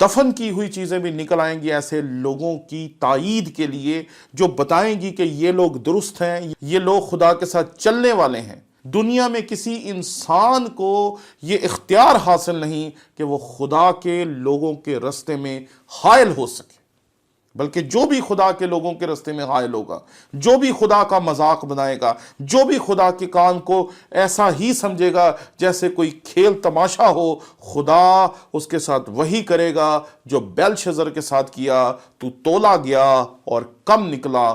دفن کی ہوئی چیزیں بھی نکل آئیں گی ایسے لوگوں کی تائید کے لیے جو بتائیں گی کہ یہ لوگ درست ہیں، یہ لوگ خدا کے ساتھ چلنے والے ہیں۔ دنیا میں کسی انسان کو یہ اختیار حاصل نہیں کہ وہ خدا کے لوگوں کے رستے میں حائل ہو سکے، بلکہ جو بھی خدا کے لوگوں کے رستے میں حائل ہوگا، جو بھی خدا کا مذاق بنائے گا، جو بھی خدا کے کام کو ایسا ہی سمجھے گا جیسے کوئی کھیل تماشا ہو، خدا اس کے ساتھ وہی کرے گا جو بیلشزر کے ساتھ کیا۔ تو تولا گیا اور کم نکلا۔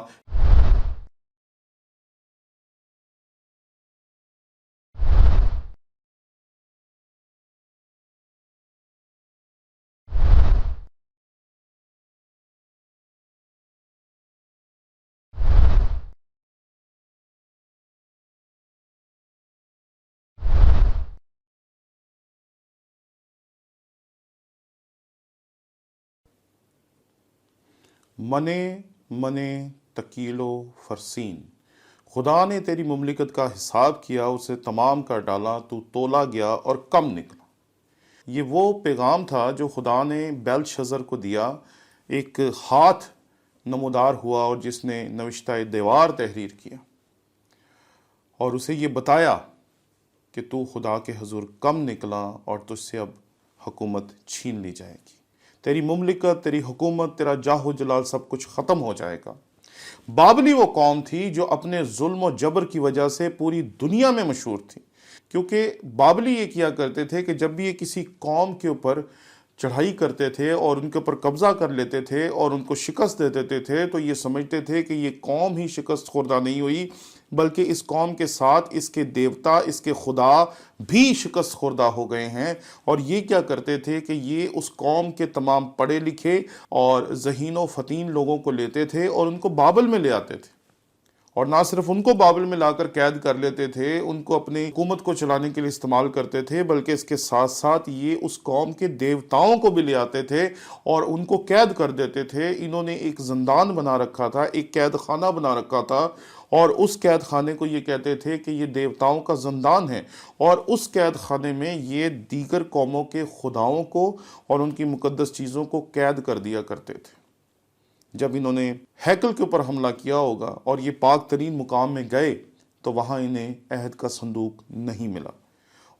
منے منے تکیل و فرسین، خدا نے تیری مملکت کا حساب کیا، اسے تمام کر ڈالا، تو تولا گیا اور کم نکلا۔ یہ وہ پیغام تھا جو خدا نے بیلشزر کو دیا۔ ایک ہاتھ نمودار ہوا اور جس نے نوشتہ دیوار تحریر کیا اور اسے یہ بتایا کہ تو خدا کے حضور کم نکلا اور تجھ سے اب حکومت چھین لی جائے گی، تیری مملکت، تیری حکومت، تیرا جاہ و جلال سب کچھ ختم ہو جائے گا۔ بابلی وہ قوم تھی جو اپنے ظلم و جبر کی وجہ سے پوری دنیا میں مشہور تھی، کیونکہ بابلی یہ کیا کرتے تھے کہ جب بھی یہ کسی قوم کے اوپر چڑھائی کرتے تھے اور ان کے اوپر قبضہ کر لیتے تھے اور ان کو شکست دے دیتے تھے، تو یہ سمجھتے تھے کہ یہ قوم ہی شکست خوردہ نہیں ہوئی، بلکہ اس قوم کے ساتھ اس کے دیوتا، اس کے خدا بھی شکست خوردہ ہو گئے ہیں۔ اور یہ کیا کرتے تھے کہ یہ اس قوم کے تمام پڑھے لکھے اور ذہین و فطین لوگوں کو لیتے تھے اور ان کو بابل میں لے آتے تھے، اور نہ صرف ان کو بابل میں لا کر قید کر لیتے تھے، ان کو اپنی حکومت کو چلانے کے لیے استعمال کرتے تھے، بلکہ اس کے ساتھ ساتھ یہ اس قوم کے دیوتاؤں کو بھی لے آتے تھے اور ان کو قید کر دیتے تھے۔ انہوں نے ایک زندان بنا رکھا تھا، ایک قید خانہ بنا رکھا تھا، اور اس قید خانے کو یہ کہتے تھے کہ یہ دیوتاؤں کا زندان ہے، اور اس قید خانے میں یہ دیگر قوموں کے خداؤں کو اور ان کی مقدس چیزوں کو قید کر دیا کرتے تھے۔ جب انہوں نے ہیکل کے اوپر حملہ کیا ہوگا اور یہ پاک ترین مقام میں گئے تو وہاں انہیں عہد کا صندوق نہیں ملا،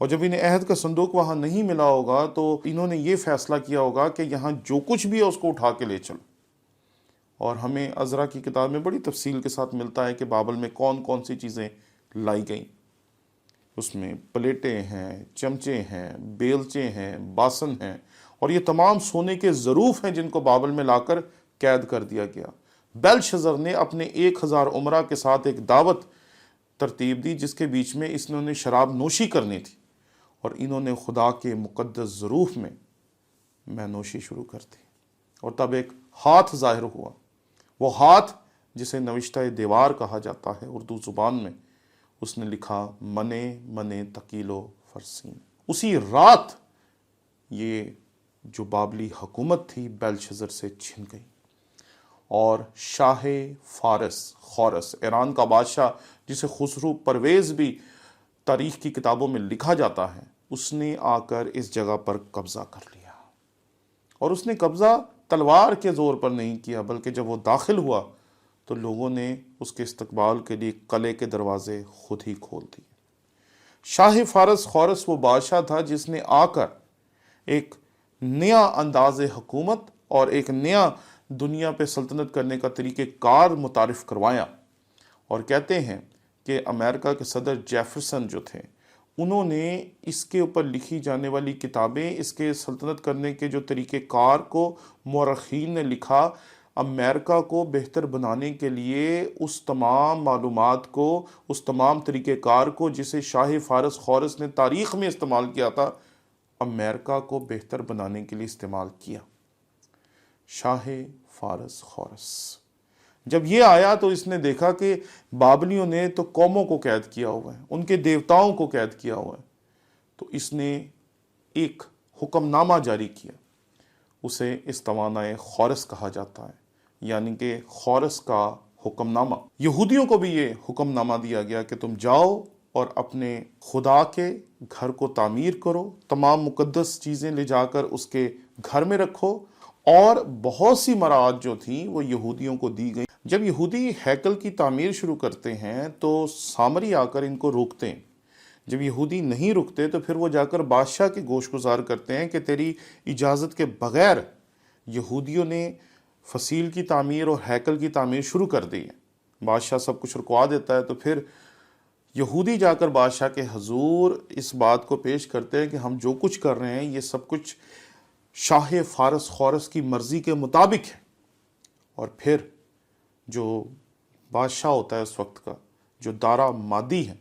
اور جب انہیں عہد کا صندوق وہاں نہیں ملا ہوگا تو انہوں نے یہ فیصلہ کیا ہوگا کہ یہاں جو کچھ بھی ہے اس کو اٹھا کے لے چلو۔ اور ہمیں عزرا کی کتاب میں بڑی تفصیل کے ساتھ ملتا ہے کہ بابل میں کون کون سی چیزیں لائی گئیں۔ اس میں پلیٹیں ہیں، چمچے ہیں، بیلچے ہیں، باسن ہیں، اور یہ تمام سونے کے ظروف ہیں جن کو بابل میں لا کر قید کر دیا گیا۔ بیلشزر نے اپنے 1000 امراء کے ساتھ ایک دعوت ترتیب دی جس کے بیچ میں اس نے شراب نوشی کرنی تھی، اور انہوں نے خدا کے مقدس ظروف میں نوشی شروع کر دی، اور تب ایک ہاتھ ظاہر ہوا۔ وہ ہاتھ جسے نوشتہ دیوار کہا جاتا ہے اردو زبان میں، اس نے لکھا منے منے تکیل و فرسین۔ اسی رات یہ جو بابلی حکومت تھی بیلشزر سے چھن گئی، اور شاہ فارس، خورس، ایران کا بادشاہ جسے خسرو پرویز بھی تاریخ کی کتابوں میں لکھا جاتا ہے، اس نے آ کر اس جگہ پر قبضہ کر لیا۔ اور اس نے قبضہ تلوار کے زور پر نہیں کیا، بلکہ جب وہ داخل ہوا تو لوگوں نے اس کے استقبال کے لیے قلعے کے دروازے خود ہی کھول دیے۔ شاہ فارس خورس وہ بادشاہ تھا جس نے آ کر ایک نیا انداز حکومت اور ایک نیا دنیا پہ سلطنت کرنے کا طریقہ کار متعارف کروایا۔ اور کہتے ہیں کہ امریکہ کے صدر جیفرسن جو تھے، انہوں نے اس کے اوپر لکھی جانے والی کتابیں، اس کے سلطنت کرنے کے جو طریقہ کار کو مورخین نے لکھا، امریکہ کو بہتر بنانے کے لیے اس تمام معلومات کو، اس تمام طریقہ کار کو جسے شاہ فارس خورس نے تاریخ میں استعمال کیا تھا، امریکہ کو بہتر بنانے کے لیے استعمال کیا۔ شاہ فارس خورس جب یہ آیا تو اس نے دیکھا کہ بابلیوں نے تو قوموں کو قید کیا ہوا ہے، ان کے دیوتاؤں کو قید کیا ہوا ہے، تو اس نے ایک حکم نامہ جاری کیا، اسے استوانہ خورس کہا جاتا ہے، یعنی کہ خورس کا حکم نامہ۔ یہودیوں کو بھی یہ حکم نامہ دیا گیا کہ تم جاؤ اور اپنے خدا کے گھر کو تعمیر کرو، تمام مقدس چیزیں لے جا کر اس کے گھر میں رکھو، اور بہت سی مراعات جو تھیں وہ یہودیوں کو دی گئیں۔ جب یہودی ہیکل کی تعمیر شروع کرتے ہیں تو سامری آ کر ان کو روکتے ہیں۔ جب یہودی نہیں رکتے تو پھر وہ جا کر بادشاہ کے گوش گزار کرتے ہیں کہ تیری اجازت کے بغیر یہودیوں نے فصیل کی تعمیر اور ہیکل کی تعمیر شروع کر دی ہے۔ بادشاہ سب کچھ رکوا دیتا ہے، تو پھر یہودی جا کر بادشاہ کے حضور اس بات کو پیش کرتے ہیں کہ ہم جو کچھ کر رہے ہیں یہ سب کچھ شاہ فارس خورس کی مرضی کے مطابق ہے۔ اور پھر جو بادشاہ ہوتا ہے اس وقت کا، جو دارا مادی ہے،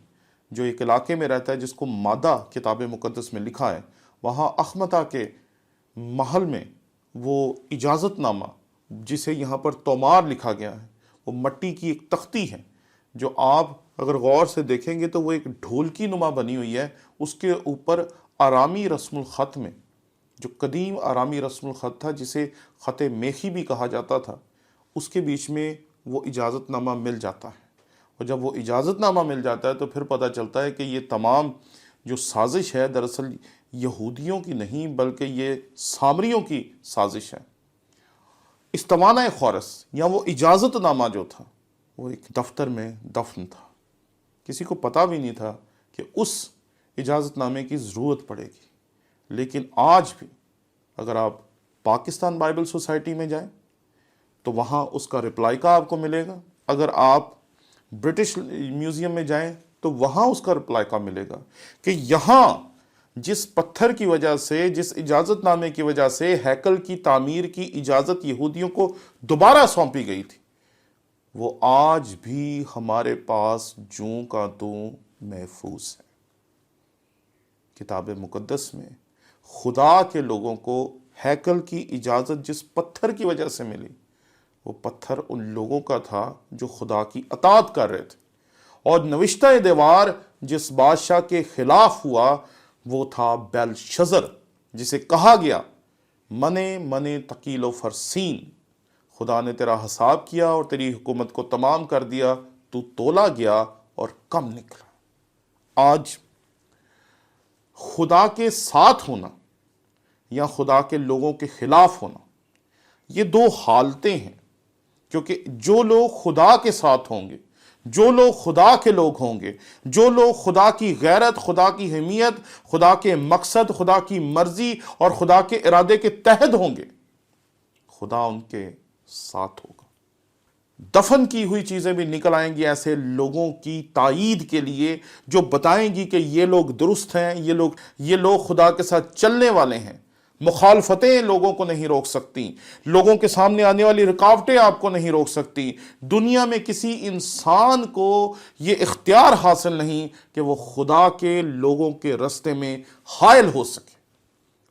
جو ایک علاقے میں رہتا ہے جس کو مادہ کتاب مقدس میں لکھا ہے، وہاں اخمتا کے محل میں وہ اجازت نامہ جسے یہاں پر تومار لکھا گیا ہے، وہ مٹی کی ایک تختی ہے جو آپ اگر غور سے دیکھیں گے تو وہ ایک ڈھولکی نما بنی ہوئی ہے۔ اس کے اوپر آرامی رسم الخط میں، جو قدیم آرامی رسم الخط تھا جسے خط میخی بھی کہا جاتا تھا، اس کے بیچ میں وہ اجازت نامہ مل جاتا ہے۔ اور جب وہ اجازت نامہ مل جاتا ہے تو پھر پتہ چلتا ہے کہ یہ تمام جو سازش ہے دراصل یہودیوں کی نہیں بلکہ یہ سامریوں کی سازش ہے۔ استوانہ خورس یا وہ اجازت نامہ جو تھا وہ ایک دفتر میں دفن تھا۔ کسی کو پتہ بھی نہیں تھا کہ اس اجازت نامے کی ضرورت پڑے گی۔ لیکن آج بھی اگر آپ پاکستان بائبل سوسائٹی میں جائیں تو وہاں اس کا رپلائی کا آپ کو ملے گا۔ اگر آپ برٹش میوزیم میں جائیں تو وہاں اس کا رپلائی کا ملے گا کہ یہاں جس پتھر کی وجہ سے، جس اجازت نامے کی وجہ سے ہیکل کی تعمیر کی اجازت یہودیوں کو دوبارہ سونپی گئی تھی، وہ آج بھی ہمارے پاس جوں کا توں محفوظ ہے۔ کتاب مقدس میں خدا کے لوگوں کو ہیکل کی اجازت جس پتھر کی وجہ سے ملی، وہ پتھر ان لوگوں کا تھا جو خدا کی اطاعت کر رہے تھے۔ اور نوشتہ دیوار جس بادشاہ کے خلاف ہوا وہ تھا بیلشزر، جسے کہا گیا منے منے تقیل و فرسین، خدا نے تیرا حساب کیا اور تیری حکومت کو تمام کر دیا، تو تولا گیا اور کم نکلا۔ آج خدا کے ساتھ ہونا یا خدا کے لوگوں کے خلاف ہونا، یہ دو حالتیں ہیں، کیونکہ جو لوگ خدا کے ساتھ ہوں گے، جو لوگ خدا کے لوگ ہوں گے، جو لوگ خدا کی غیرت، خدا کی حمیت، خدا کے مقصد، خدا کی مرضی اور خدا کے ارادے کے تحت ہوں گے، خدا ان کے ساتھ ہوگا۔ دفن کی ہوئی چیزیں بھی نکل آئیں گی ایسے لوگوں کی تائید کے لیے جو بتائیں گی کہ یہ لوگ درست ہیں، یہ لوگ خدا کے ساتھ چلنے والے ہیں۔ مخالفتیں لوگوں کو نہیں روک سکتی، لوگوں کے سامنے آنے والی رکاوٹیں آپ کو نہیں روک سکتی۔ دنیا میں کسی انسان کو یہ اختیار حاصل نہیں کہ وہ خدا کے لوگوں کے راستے میں حائل ہو سکے،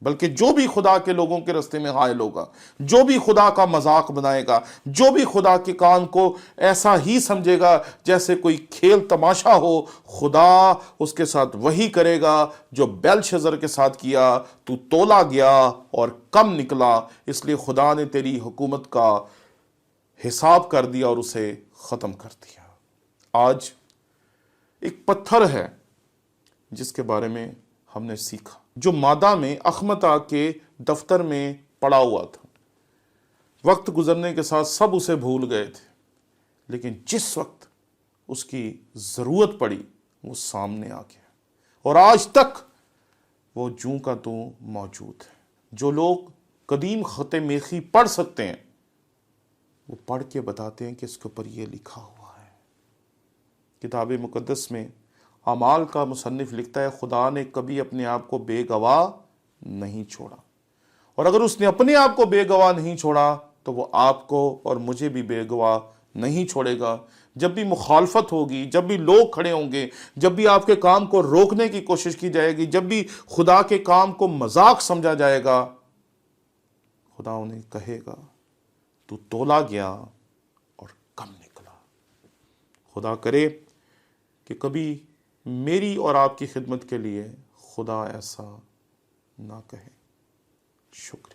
بلکہ جو بھی خدا کے لوگوں کے راستے میں حائل ہوگا، جو بھی خدا کا مذاق بنائے گا، جو بھی خدا کے کام کو ایسا ہی سمجھے گا جیسے کوئی کھیل تماشا ہو، خدا اس کے ساتھ وہی کرے گا جو بیلشزر کے ساتھ کیا، تو تولا گیا اور کم نکلا، اس لیے خدا نے تیری حکومت کا حساب کر دیا اور اسے ختم کر دیا۔ آج ایک پتھر ہے جس کے بارے میں ہم نے سیکھا، جو مادہ میں اخمتا کے دفتر میں پڑا ہوا تھا۔ وقت گزرنے کے ساتھ سب اسے بھول گئے تھے، لیکن جس وقت اس کی ضرورت پڑی وہ سامنے آ گیا، اور آج تک وہ جوں کا توں موجود ہے۔ جو لوگ قدیم خط میخی پڑھ سکتے ہیں وہ پڑھ کے بتاتے ہیں کہ اس کے اوپر یہ لکھا ہوا ہے۔ کتاب مقدس میں اعمال کا مصنف لکھتا ہے خدا نے کبھی اپنے آپ کو بے گواہ نہیں چھوڑا، اور اگر اس نے اپنے آپ کو بے گواہ نہیں چھوڑا تو وہ آپ کو اور مجھے بھی بے گواہ نہیں چھوڑے گا۔ جب بھی مخالفت ہوگی، جب بھی لوگ کھڑے ہوں گے، جب بھی آپ کے کام کو روکنے کی کوشش کی جائے گی، جب بھی خدا کے کام کو مذاق سمجھا جائے گا، خدا انہیں کہے گا تو تولا گیا اور کم نکلا۔ خدا کرے کہ کبھی میری اور آپ کی خدمت کے لیے خدا ایسا نہ کہے۔ شکریہ۔